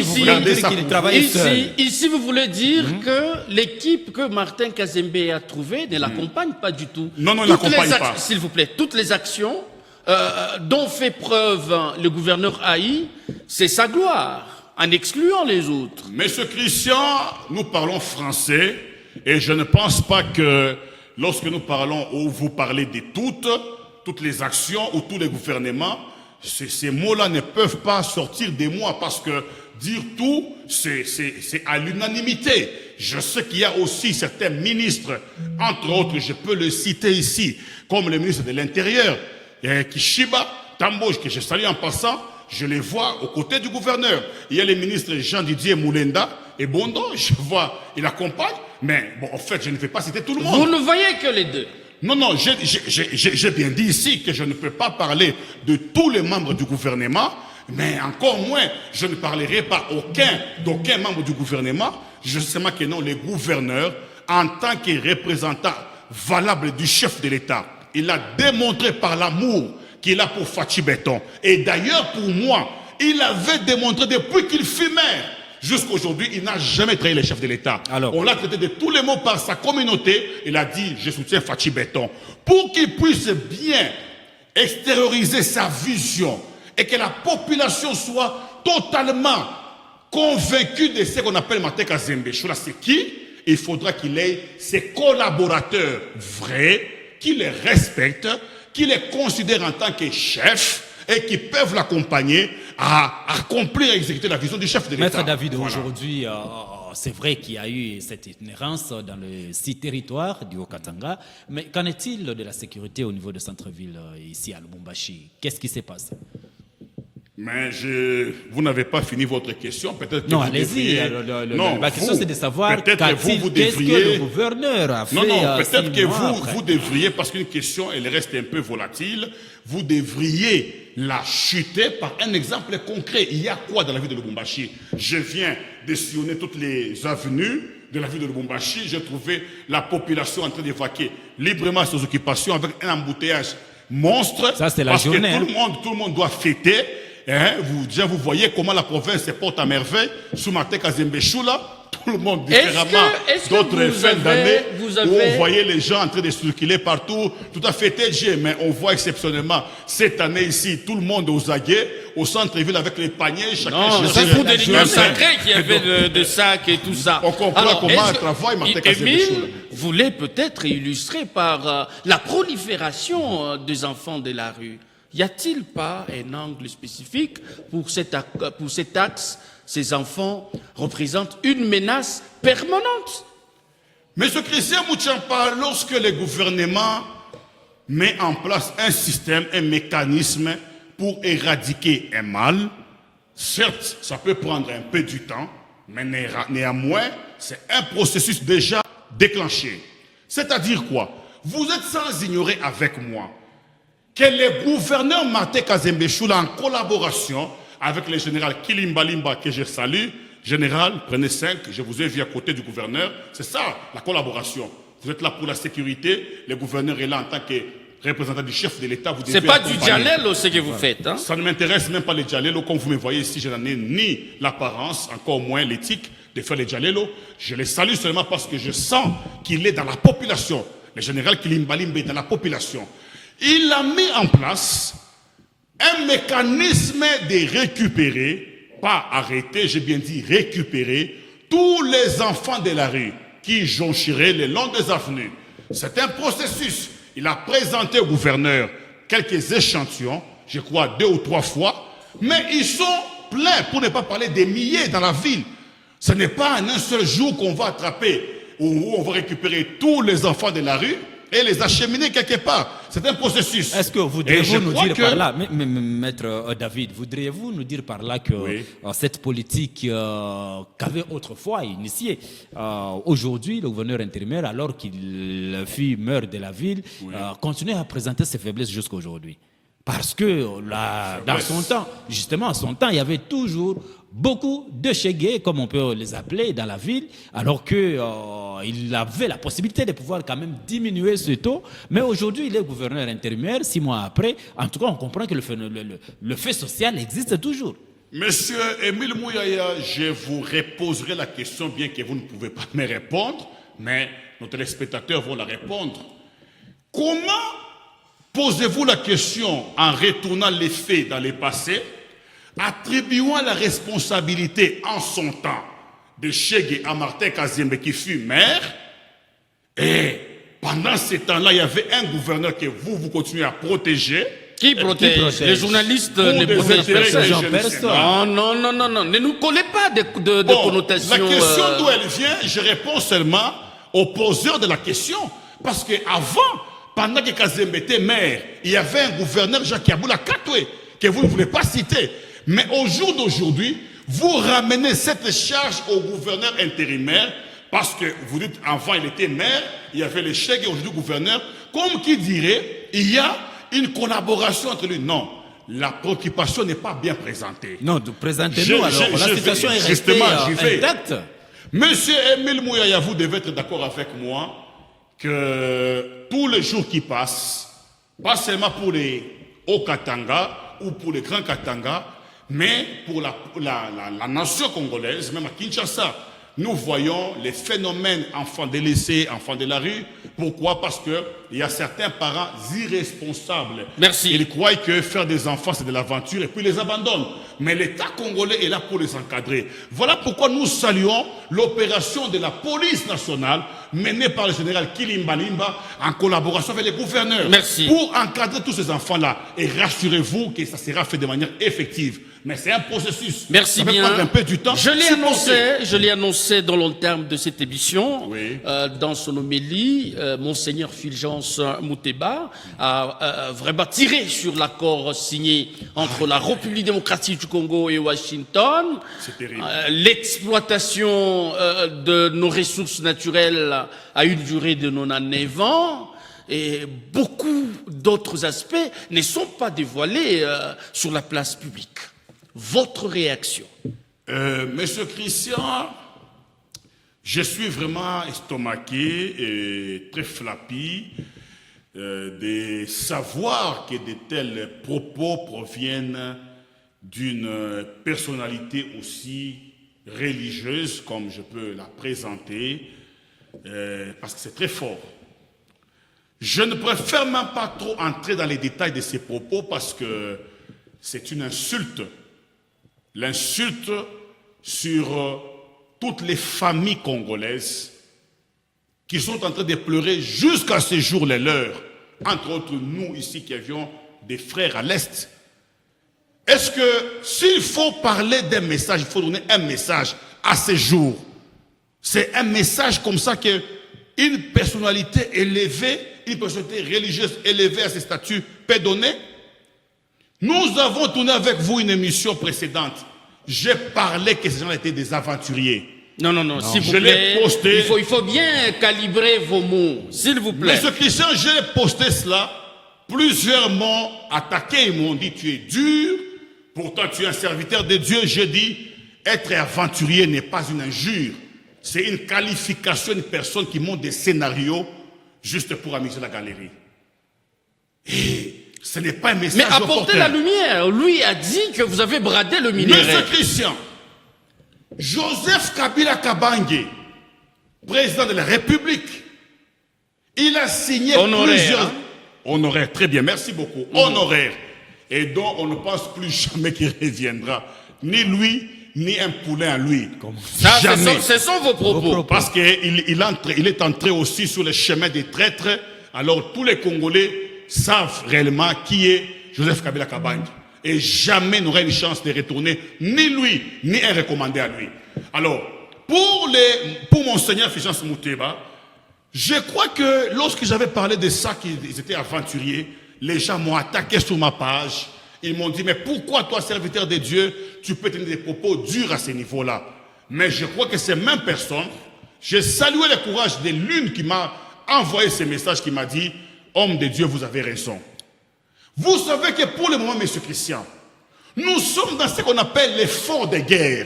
A: ici, vous voulez dire que l'équipe que Martin Kazembe a trouvée ne l'accompagne pas du tout.
B: Non, il ne l'accompagne pas.
A: S'il vous plaît, toutes les actions dont fait preuve le gouverneur Haï, c'est sa gloire, en excluant les autres.
B: Monsieur Christian, nous parlons français et je ne pense pas que lorsque nous parlons ou vous parlez de toutes les actions ou tous les gouvernements, ces mots-là ne peuvent pas sortir de moi parce que dire tout, c'est à l'unanimité. Je sais qu'il y a aussi certains ministres, entre autres, je peux le citer ici, comme le ministre de l'Intérieur, Kishiba, Tamboj, que je salue en passant, je les vois aux côtés du gouverneur. Il y a les ministres Jean-Didier Moulenda et Bondo, je vois, il accompagne, mais bon, en fait, je ne vais pas citer tout le monde.
A: Vous ne voyez que les deux.
B: Non, j'ai bien dit ici que je ne peux pas parler de tous les membres du gouvernement, mais encore moins, je ne parlerai pas d'aucun membre du gouvernement. Je sais seulement que non, les gouverneurs, en tant que représentants valables du chef de l'État, il a démontré par l'amour qu'il a pour Fachi Béton. Et d'ailleurs, pour moi, il avait démontré depuis qu'il fut maire. Jusqu'à aujourd'hui, il n'a jamais trahi les chefs de l'État. On l'a traité de tous les mots par sa communauté. Il a dit, je soutiens Fachi Béton. Pour qu'il puisse bien extérioriser sa vision et que la population soit totalement convaincue de ce qu'on appelle Martin Kazembe Choula, c'est qui? Il faudra qu'il ait ses collaborateurs vrais, qui les respectent, qui les considèrent en tant que chefs et qui peuvent l'accompagner à accomplir et exécuter la vision du chef de l'État.
C: Maître David, aujourd'hui, c'est vrai qu'il y a eu cette itinérance dans les 6 territoires du Haut-Katanga, mais qu'en est-il de la sécurité au niveau de centre-ville ici à Lubumbashi? Qu'est-ce qui se passe?
B: Mais vous n'avez pas fini votre question. Peut-être que
C: non, allez-y. La question, c'est de savoir qu'est-ce que le gouverneur a fait.
B: Non, peut-être que vous devriez, parce qu'une question, elle reste un peu volatile, vous devriez la chuter par un exemple concret. Il y a quoi dans la ville de Lubumbashi? Je viens de sillonner toutes les avenues de la ville de Lubumbashi. J'ai trouvé la population en train d'évacuer librement ses occupations avec un embouteillage monstre.
C: Ça, c'est la journée.
B: Parce que tout le monde doit fêter. Vous voyez comment la province se porte à merveille. Sous Martin Kazembe Choula, tout le monde différemment. D'autres fins d'année où on voyait les gens en train de circuler partout, tout à fait TG, mais on voit exceptionnellement cette année ici, tout le monde aux aguets, au centre-ville avec les paniers, chacun.
A: Non, c'est pour des lignes sacrées qui avaient de sacs et tout ça.
B: On comprend comment elle travaille,
A: Émile voulait peut-être illustrer par la prolifération des enfants de la rue. Y a-t-il pas un angle spécifique pour cet axe? Ces enfants représentent une menace permanente.
B: Monsieur Christian Mouchampa, lorsque le gouvernement met en place un système, un mécanisme pour éradiquer un mal, certes, ça peut prendre un peu du temps, mais néanmoins, c'est un processus déjà déclenché. C'est-à-dire quoi? Vous êtes sans ignorer avec moi que le gouverneur Martin Kazembe Choula, en collaboration avec le général Kilimba Limba, que je salue, général, prenez 5, je vous ai vu à côté du gouverneur, c'est ça la collaboration. Vous êtes là pour la sécurité, le gouverneur est là en tant que représentant du chef de l'État.
A: C'est pas du Djalelo ce que vous faites. Hein?
B: Ça ne m'intéresse même pas les Djalelo, comme vous me voyez ici, je n'en ai ni l'apparence, encore moins l'éthique de faire les Djalelo. Je les salue seulement parce que je sens qu'il est dans la population. Le général Kilimba Limba est dans la population. Il a mis en place un mécanisme de récupérer, pas arrêter, j'ai bien dit récupérer, tous les enfants de la rue qui joncheraient le long des avenues. C'est un processus. Il a présenté au gouverneur quelques échantillons, je crois 2 ou 3 fois, mais ils sont pleins, pour ne pas parler des milliers dans la ville. Ce n'est pas en un seul jour qu'on va attraper ou on va récupérer tous les enfants de la rue et les acheminer quelque part. C'est un processus.
C: Est-ce que voudriez-vous nous dire par là, Maître David, voudriez-vous nous dire par là que cette politique qu'avait autrefois initiée, aujourd'hui le gouverneur intérimaire, alors qu'il fut maire de la ville, continue à présenter ses faiblesses jusqu'à aujourd'hui? Parce que dans son temps, justement, à son temps, il y avait toujours beaucoup de chégués, comme on peut les appeler, dans la ville, alors qu'il avait la possibilité de pouvoir quand même diminuer ce taux. Mais aujourd'hui, il est gouverneur intérimaire, 6 mois après. En tout cas, on comprend que le fait social existe toujours.
B: Monsieur Émile Mouyaya, je vous reposerai la question, bien que vous ne pouvez pas me répondre, mais nos téléspectateurs vont la répondre. Comment posez-vous la question en retournant les faits dans le passé, attribuant la responsabilité en son temps de Chegué à Martin Kazembe qui fut maire, et pendant ce temps-là, il y avait un gouverneur que vous continuez à protéger.
A: Qui protège? Les journalistes ne protègent personne. Non. Ne nous collez pas de connotations.
B: La question d'où elle vient, je réponds seulement aux poseurs de la question. Parce qu'avant, pendant que Kazembe était maire, il y avait un gouverneur, Jacques Yaboula Katoué, que vous ne voulez pas citer. Mais au jour d'aujourd'hui, vous ramenez cette charge au gouverneur intérimaire, parce que vous dites, avant il était maire, il y avait le chèque et aujourd'hui gouverneur, comme qui dirait, il y a une collaboration entre lui. Non, la préoccupation n'est pas bien présentée.
C: Non, présentez-nous alors, la situation est restée intacte.
B: Monsieur Émile Mouyaya, vous devez être d'accord avec moi que tous les jours qui passent, pas seulement pour les Hauts-Katanga ou pour les Grands-Katanga, mais pour la nation congolaise, même à Kinshasa, nous voyons les phénomènes enfants délaissés, enfants de la rue. Pourquoi? Parce qu'il y a certains parents irresponsables.
A: Merci.
B: Ils croient que faire des enfants, c'est de l'aventure et puis ils les abandonnent. Mais l'État congolais est là pour les encadrer. Voilà pourquoi nous saluons l'opération de la police nationale menée par le général Kilimba Limba en collaboration avec les gouverneurs.
A: Merci.
B: Pour encadrer tous ces enfants-là. Et rassurez-vous que ça sera fait de manière effective. Mais c'est un processus.
A: Merci
B: ça
A: bien.
B: Ça prendre un peu du temps.
A: Je l'ai annoncé dans le terme de cette émission, dans son homélie, Monseigneur Fulgence Mouteba a vraiment tiré sur l'accord signé entre la République démocratique du Congo et Washington.
B: C'est terrible.
A: L'exploitation de nos ressources naturelles a une durée de 99 ans. Et beaucoup d'autres aspects ne sont pas dévoilés sur la place publique. Votre réaction?
B: Monsieur Christian, je suis vraiment estomaqué et très flappé de savoir que de tels propos proviennent d'une personnalité aussi religieuse, comme je peux la présenter, parce que c'est très fort. Je ne préfère même pas trop entrer dans les détails de ces propos parce que c'est une insulte. L'insulte sur toutes les familles congolaises qui sont en train de pleurer jusqu'à ce jour les leurs. Entre autres, nous ici qui avions des frères à l'Est. Est-ce que s'il faut parler d'un message, il faut donner un message à ce jour? C'est un message comme ça qu'une personnalité élevée, une personnalité religieuse élevée à ce statut peut donner? Nous avons tourné avec vous une émission précédente. J'ai parlé que ces gens étaient des aventuriers.
A: Non, s'il vous plaît.
B: Posté.
A: Il faut bien calibrer vos mots, s'il vous plaît.
B: Mais ce Christian, j'ai posté cela. Plusieurs m'ont attaqué, ils m'ont dit tu es dur, pourtant tu es un serviteur de Dieu. J'ai dit être aventurier n'est pas une injure. C'est une qualification d'une personne qui monte des scénarios juste pour amuser la galerie. Et ce n'est pas un message.
A: Mais apportez la lumière. Lui a dit que vous avez bradé le minerai.
B: Monsieur Christian, Joseph Kabila Kabange, président de la République, il a signé plusieurs... Honoraire, très bien, merci beaucoup. Honoraire. Et dont on ne pense plus jamais qu'il reviendra. Ni lui, ni un poulain à lui.
A: Ça,
B: jamais.
A: Ce sont vos propos.
B: Parce qu'il est entré aussi sur le chemin des traîtres. Alors tous les Congolais savent réellement qui est Joseph Kabila Kabange. Et jamais n'aura une chance de retourner, ni lui, ni un recommandé à lui. Alors, pour Monseigneur Fulgence Muteba, je crois que lorsque j'avais parlé de ça, qu'ils étaient aventuriers, les gens m'ont attaqué sur ma page. Ils m'ont dit, mais pourquoi toi, serviteur de Dieu, tu peux tenir des propos durs à ce niveau-là? Mais je crois que ces mêmes personnes, j'ai salué le courage de l'une qui m'a envoyé ce message, qui m'a dit, homme de Dieu, vous avez raison. Vous savez que pour le moment, monsieur Christian, nous sommes dans ce qu'on appelle l'effort de guerre.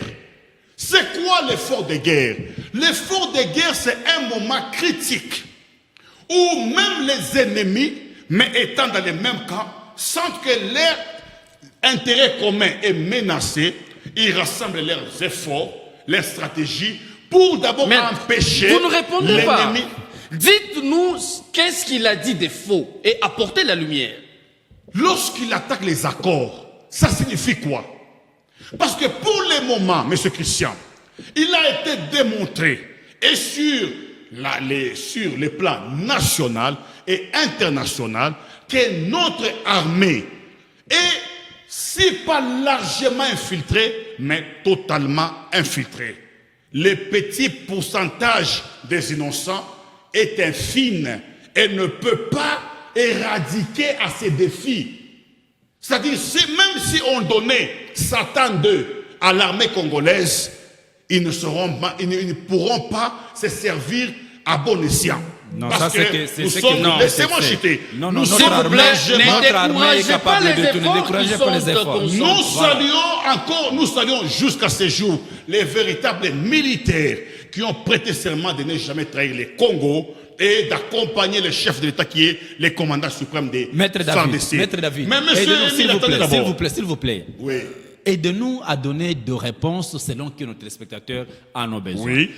B: C'est quoi l'effort de guerre? L'effort de guerre, c'est un moment critique où même les ennemis, mais étant dans les mêmes camps, sentent que leur intérêt commun est menacé. Ils rassemblent leurs efforts, leurs stratégies pour d'abord empêcher
A: vous ne répondez pas.
B: l'ennemi.
A: Dites-nous qu'est-ce qu'il a dit de faux et apportez la lumière.
B: Lorsqu'il attaque les accords, ça signifie quoi? Parce que pour le moment, M. Christian, il a été démontré, et sur les plans national et international, que notre armée est, si pas largement infiltrée, mais totalement infiltrée. Le petit pourcentage des innocents est infime et ne peut pas éradiquer à ces défis. C'est-à-dire, même si on donnait Satan 2 à l'armée congolaise, ils ne pourront pas se servir à bon escient.
C: Non,
B: parce
C: ça
B: que nous sommes... Laissez-moi chuter.
C: Non,
B: nous
C: notre
B: sommes
C: armée est capable de ne décourager pas les efforts.
B: Nous saluons jusqu'à ce jour les véritables militaires qui ont prêté serment de ne jamais trahir les Congos et d'accompagner le chef de l'État qui est le commandant suprême des FARDC.
C: Maître David,
B: mais monsieur,
C: s'il vous plaît.
B: Oui.
C: Aidez-nous à donner des réponses selon que nos téléspectateurs en ont besoin.
B: Oui.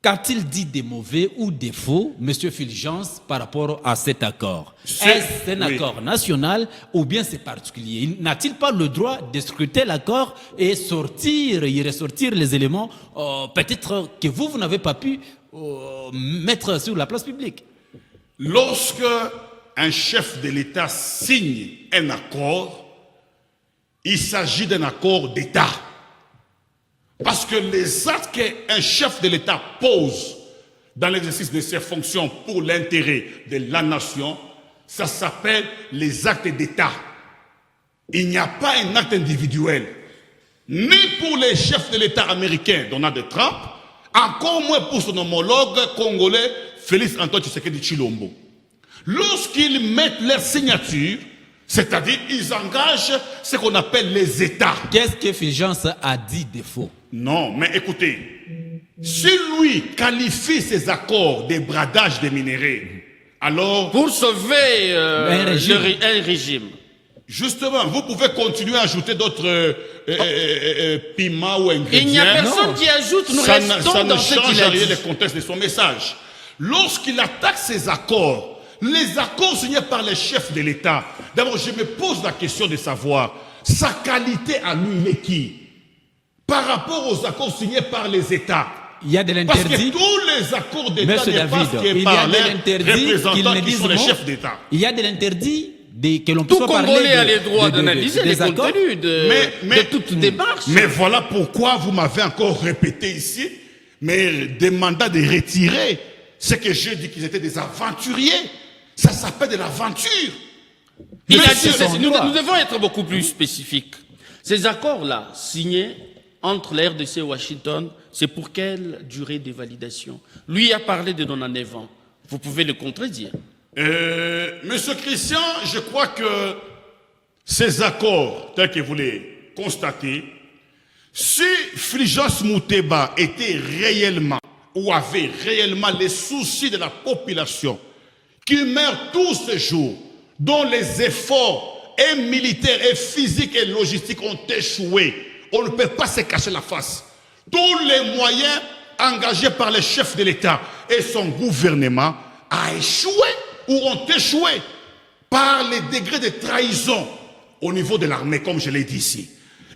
C: Qu'a-t-il dit des mauvais ou des faux, M. Fulgence, par rapport à cet accord? Est-ce un accord national ou bien c'est particulier? N'a-t-il pas le droit de scruter l'accord et y ressortir les éléments peut-être que vous n'avez pas pu mettre sur la place publique?
B: Lorsque un chef de l'État signe un accord, il s'agit d'un accord d'État. Parce que les actes qu'un chef de l'État pose dans l'exercice de ses fonctions pour l'intérêt de la nation, ça s'appelle les actes d'État. Il n'y a pas un acte individuel, ni pour les chefs de l'État américain, Donald Trump, encore moins pour son homologue congolais, Félix Antoine Tshisekedi Tshilombo. Lorsqu'ils mettent leur signature, c'est-à-dire ils engagent ce qu'on appelle les États.
C: Qu'est-ce que Fulgence a dit de faux?
B: Non, mais écoutez, si lui qualifie ces accords de bradage des minéraux, alors...
A: Pour sauver un régime.
B: Justement, vous pouvez continuer à ajouter d'autres piments ou ingrédients.
A: Il n'y a personne qui ajoute, nous restons dans ce qu'il a dit. Ça ne change rien le contexte de son message.
B: Lorsqu'il attaque ces accords, les accords signés par les chefs de l'État, d'abord je me pose la question de savoir, sa qualité à lui, il est qui? Par rapport aux accords signés par les États.
C: Il y a de l'interdit.
B: Parce que tous les accords d'État n'est pas ce qui est par les représentants qui sont les chefs d'État.
C: Il y a de l'interdit que l'on puisse
A: parler. Tout Congolais a le droit d'analyser les contenus de toute démarche.
B: Mais voilà pourquoi vous m'avez encore répété ici, mais demandant de retirer ce que j'ai dit qu'ils étaient des aventuriers. Ça s'appelle de l'aventure.
A: Nous devons être beaucoup plus spécifiques. Ces accords-là, signés entre la RDC et Washington, c'est pour quelle durée de validation? Lui a parlé de Donanévan. Vous pouvez le contredire.
B: Monsieur Christian, je crois que ces accords, tels que vous les constatez, si Fulgence Muteba était réellement ou avait réellement les soucis de la population qui meurt tous ces jours, dont les efforts et militaires et physiques et logistiques ont échoué, on ne peut pas se cacher la face. Tous les moyens engagés par les chefs de l'État et son gouvernement a échoué ou ont échoué par les degrés de trahison au niveau de l'armée, comme je l'ai dit ici.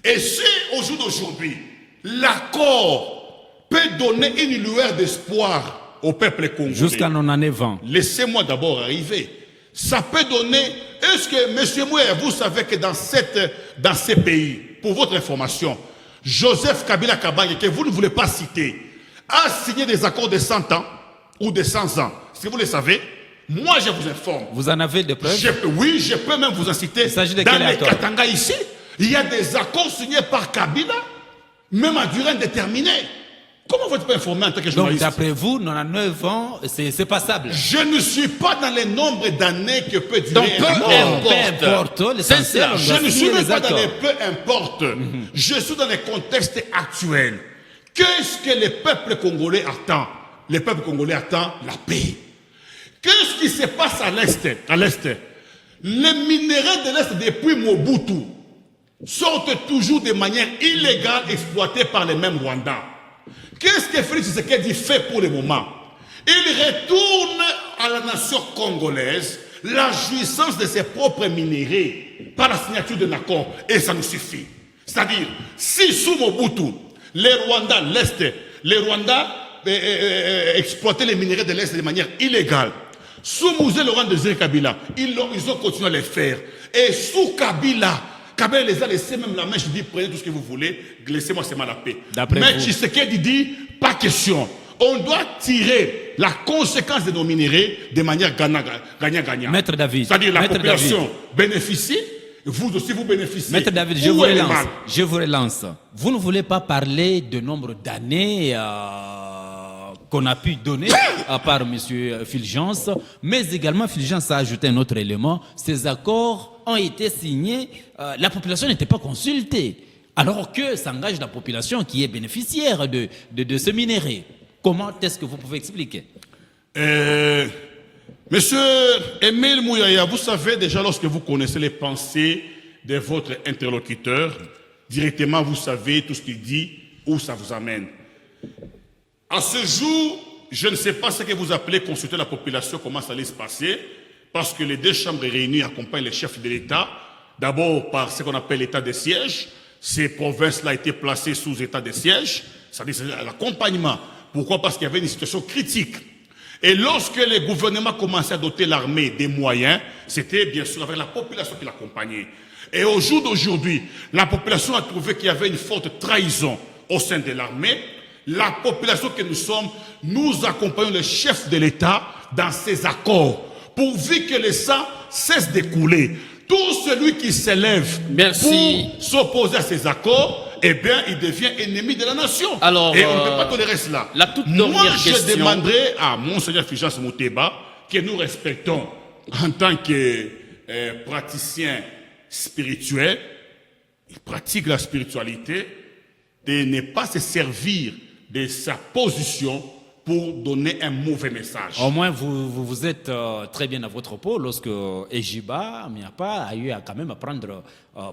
B: Et si, au jour d'aujourd'hui, l'accord peut donner une lueur d'espoir au peuple congolais,
C: jusqu'à nos années 20.
B: Laissez-moi d'abord arriver. Ça peut donner... Est-ce que, M. Moué, vous savez que dans ces pays, pour votre information, Joseph Kabila Kabange, que vous ne voulez pas citer, a signé des accords de 100 ans ou de 100 ans. Si vous le savez, moi je vous informe.
C: Vous en avez des preuves?
B: Oui, je peux même vous en citer. Dans les Katanga ici, il y a des accords signés par Kabila, même à durée indéterminée. Comment vous n'êtes pas informé en tant que journaliste?
C: Donc d'après vous, 99 ans, c'est passable.
B: Je ne suis pas dans les nombres d'années que peut durer
C: un accord. Peu importe, l'essentiel.
B: Je ne suis même pas dans les peu importe. Je suis dans les contextes actuels. Qu'est-ce que le peuple congolais attend? Le peuple congolais attend la paix. Qu'est-ce qui se passe à l'Est? Les minéraux de l'Est depuis Mobutu sont toujours de manière illégale exploités par les mêmes Rwandais. Qu'est-ce que Félix Tshisekedi fait pour le moment? Il retourne à la nation congolaise la jouissance de ses propres minéraux par la signature d'un accord. Et ça nous suffit. C'est-à-dire, si sous Mobutu, les Rwandais exploitaient les minéraux de l'Est de manière illégale, sous Mouzé Laurent Désiré Kabila, ils ont continué à les faire. Et sous Kabila les a laissé même la main, je dis prenez tout ce que vous voulez, laissez-moi seulement la paix. Mais Tshisekedi dit, pas question. On doit tirer la conséquence de nos minéraux de manière gagnant-gagnant.
C: Maître David.
B: C'est-à-dire la population bénéficie, vous aussi vous bénéficiez.
C: Maître David, je vous relance. Vous ne voulez pas parler de nombre d'années qu'on a pu donner à part M. Fulgence, mais également Fulgence a ajouté un autre élément. Ces accords ont été signés, la population n'était pas consultée, alors que s'engage la population qui est bénéficiaire de ce minerai. Comment est-ce que vous pouvez expliquer?
B: Monsieur Emile Mouyaya, vous savez déjà, lorsque vous connaissez les pensées de votre interlocuteur, directement vous savez tout ce qu'il dit, où ça vous amène. À ce jour, je ne sais pas ce que vous appelez consulter la population, comment ça allait se passer, parce que les deux chambres réunies accompagnent les chefs de l'État, d'abord par ce qu'on appelle l'état de siège. Ces provinces-là étaient placées sous état de siège, c'est-à-dire l'accompagnement. Pourquoi? Parce qu'il y avait une situation critique. Et lorsque le gouvernement commençait à doter l'armée des moyens, c'était bien sûr avec la population qui l'accompagnait. Et au jour d'aujourd'hui, la population a trouvé qu'il y avait une forte trahison au sein de l'armée. La population que nous sommes, nous accompagnons le chef de l'État dans ces accords, pourvu que le sang cesse de couler. Tout celui qui s'élève pour s'opposer à ces accords, eh bien, il devient ennemi de la nation.
A: Alors,
B: et on ne peut pas tolérer cela.
A: Moi,
B: je demanderai à Monseigneur Fulgence Muteba, que nous respectons en tant que praticien spirituel, il pratique la spiritualité, de ne pas se servir de sa position pour donner un mauvais message.
C: Au moins, vous êtes très bien à votre pot lorsque Ejiba Miapa a eu quand même à prendre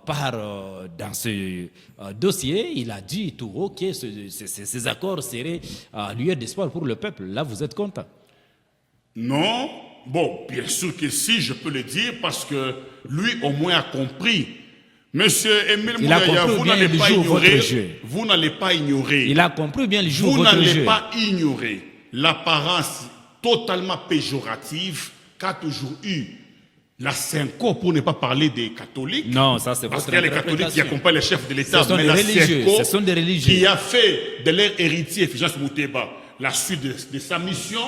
C: part dans ce dossier. Il a dit tout haut que ces accords seraient lieu d'espoir pour le peuple. Là, vous êtes content?
B: Non. Bon, bien sûr que si, je peux le dire, parce que lui, au moins, a compris. Monsieur Emile Mouyaya, vous n'allez pas ignorer. Vous n'allez pas ignorer.
C: Il a compris bien le jour
B: vous
C: votre jeu.
B: Vous n'allez pas ignorer l'apparence totalement péjorative qu'a toujours eu la Senko, pour ne pas parler des catholiques.
C: Non, ça c'est votre
B: parce qu'il y a les catholiques qui accompagnent les chefs de l'État.
C: Mais la Senko, ce sont des religieux
B: qui a fait de leur héritier, Fulgence Mouteba, la suite de sa mission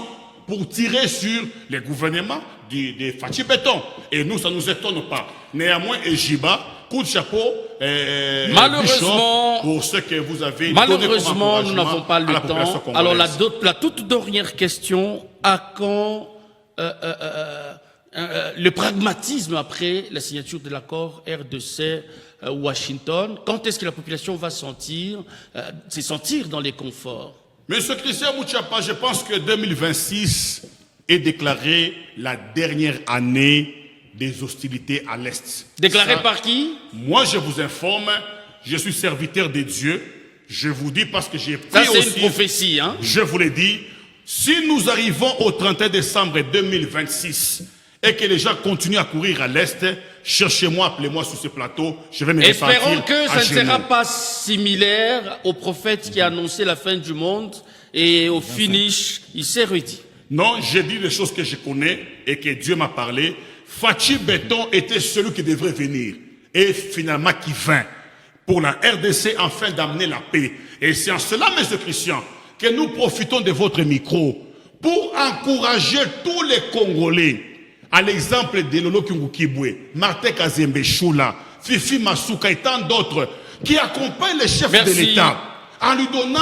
B: pour tirer sur les gouvernements des Fachi Béton. Et nous, ça ne nous étonne pas. Néanmoins, Ejiba, coup de chapeau,
A: malheureusement,
B: pour ce que vous avez
A: malheureusement, nous n'avons pas le temps. Alors, la toute dernière question, à quand le pragmatisme après la signature de l'accord RDC-Washington? Quand est-ce que la population va se sentir dans les conforts?
B: Monsieur Christian Mouchapa, je pense que 2026 est déclaré la dernière année des hostilités à l'Est.
A: Déclaré par qui?
B: Moi, je vous informe, je suis serviteur de Dieu. Je vous dis parce que j'ai pris
A: aussi... Ça, c'est une prophétie, hein?
B: Je vous l'ai dit, si nous arrivons au 31 décembre 2026 et que les gens continuent à courir à l'Est, cherchez-moi, appelez-moi sur ce plateau, je vais me répartir.
A: Espérons que ça ne sera pas similaire au prophète qui a annoncé la fin du monde et au finish, il s'est redit.
B: Non, j'ai dit les choses que je connais et que Dieu m'a parlé. Fachi Béton était celui qui devrait venir et finalement qui vint pour la RDC afin d'amener la paix. Et c'est en cela, messieurs Christian, que nous profitons de votre micro pour encourager tous les Congolais. À l'exemple de Lolo Kibwe, Martin Kazembe Choula, Fifi Masuka et tant d'autres qui accompagnent les chefs de l'État en lui donnant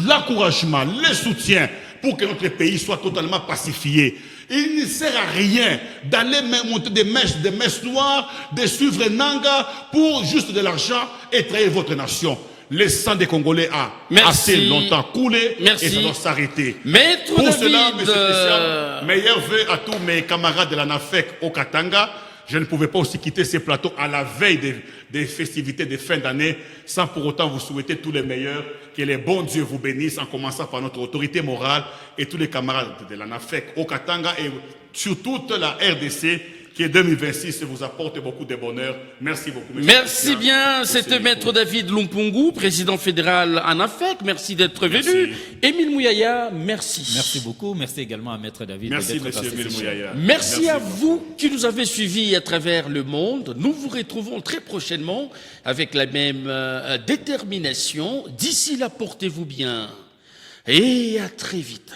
B: l'encouragement, le soutien pour que notre pays soit totalement pacifié. Il ne sert à rien d'aller monter des messes noires, de suivre Nanga pour juste de l'argent et trahir votre nation. Le sang des Congolais a assez longtemps coulé et ça doit s'arrêter.
A: Pour
B: cela, M. Christian, meilleurs vœux à tous mes camarades de la NAFEC au Katanga. Je ne pouvais pas aussi quitter ces plateaux à la veille des festivités de fin d'année sans pour autant vous souhaiter tous les meilleurs. Que les bons dieux vous bénissent en commençant par notre autorité morale et tous les camarades de la NAFEC au Katanga et sur toute la RDC. Que 2026 vous apporte beaucoup de bonheur. Merci beaucoup.
A: Merci bien. C'était Maître David Lumpungu, président fédéral ANAFEC. Merci d'être venu. Émile Mouyaya, merci.
C: Merci beaucoup. Merci également à Maître David.
B: Merci, monsieur Émile Mouyaya.
A: Merci à vous qui nous avez suivis à travers le monde. Nous vous retrouvons très prochainement avec la même détermination. D'ici là, portez-vous bien et à très vite.